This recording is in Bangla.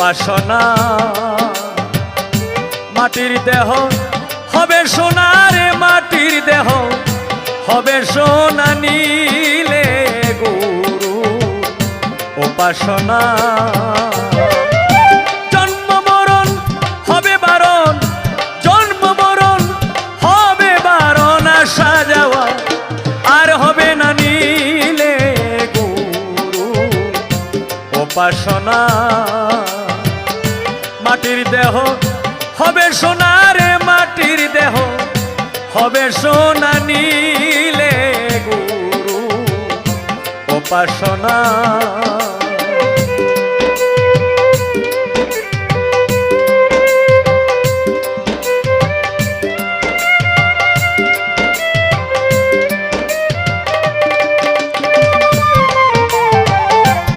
উপাসনা মাটির দেহ হবে সোনারে মাটির দেহ হবে সোনা নীলে গুরু উপাসনা জন্ম মরণ হবে বারণ জন্ম মরণ হবে বারণ আসা যাওয়া আর হবে না নীলে গুরু উপাসনা মাটির দেহ হবে সোনারে মাটির দেহ হবে সোনা নীলে গুরু উপাসনা।